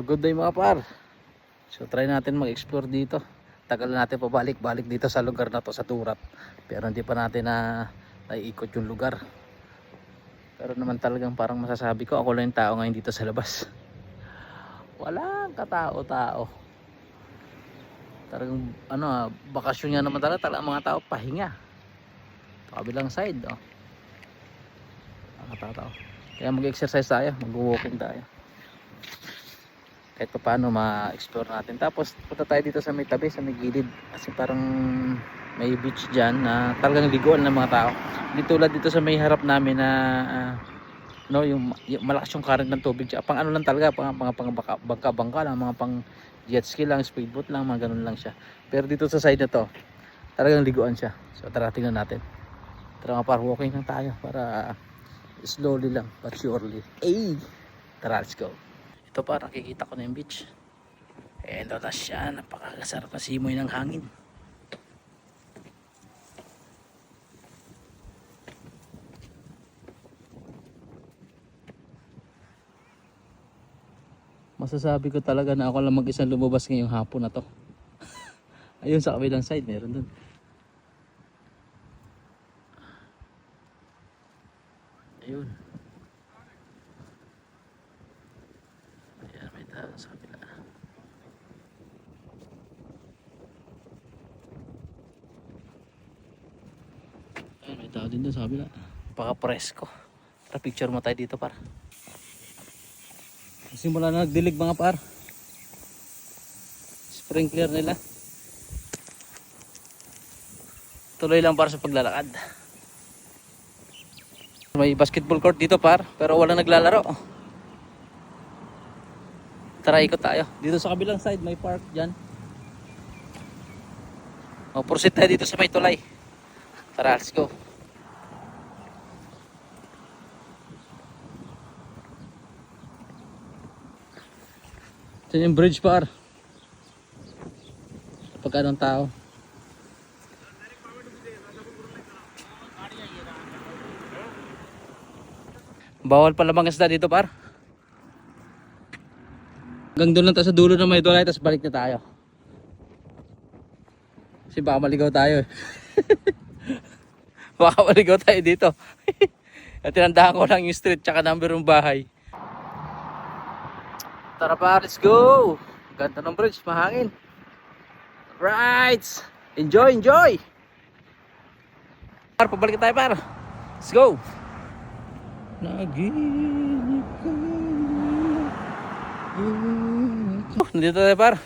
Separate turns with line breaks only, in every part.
Good day mga par. So try natin mag-explore dito. Tagal natin pabalik-balik dito sa lugar na to, sa Turat. Pero hindi pa natin naiikot yung lugar. Pero naman talagang parang masasabi ko ako lang yung tao ngayon dito sa labas. Walang katao-tao. Talagang bakasyon nga naman talaga mga tao pahinga. Kabilang side, oh. Mga tao. Kaya mag-exercise tayo, mag-walking tayo. Kahit pa paano ma-explore natin. Tapos punta tayo dito sa may tabi, sa may gilid. Kasi parang may beach dyan na talagang liguan ng mga tao. Hindi tulad dito sa may harap namin na yung malakas yung current ng tubig. Pang ano lang talaga, pang bangka-bangka lang, mga pang jet ski lang, speedboat lang, mga ganun lang siya. Pero dito sa side na to, talagang liguan siya. So tara, tingnan natin. Tara nga par, walking lang tayo para slowly lang but surely. Tara, let's go. Ito pa, nakikita ko na yung beach. Ito na siya, napakasarap na simoy ng hangin. Masasabi ko talaga na ako lang mag-isang lumabas ngayong hapon na to. Ayun sa kabilang side, meron dun. Ayun. Ayan, may tao sa kabila. Ayun, may tao din dun sa kabila. Napaka-presko. Tara, picture mo tayo dito para. Simula na nagdilig mga par. Sprinkler nila. Tuloy lang para sa paglalakad. May basketball court dito par, pero walang naglalaro. Tara, ikot tayo. Dito sa kabilang side may park dyan. Proceed tayo dito sa may tulay. Tara, let's go. Ito yung bridge par. Kapag anong tao. Bawal pala mangisda dito par. Hanggang doon lang tayo sa dulo na may tulay, tapos balik na tayo. Kasi baka maligaw tayo. Baka maligaw tayo dito. At tinandahan ko lang yung street tsaka number ng bahay. Tara pa, let's go! Ganda ng bridge, mahangin. Right! Enjoy, enjoy! Pabalik tayo par. Let's go! Naginip ka. Nandito tayo par.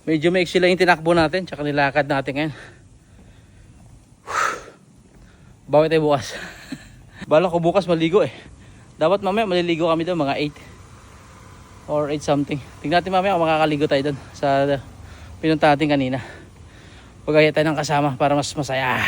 Medyo maiksi lang yung tinakbo natin tsaka nilakad natin ngayon. Bawi tayo bukas. Bala ko bukas maligo eh. Dapat mamaya maliligo kami doon mga 8 or 8 something. Tingnan natin mamaya kung makakaligo tayo doon sa pinunta natin kanina. Pagaya tayo ng kasama para mas masaya.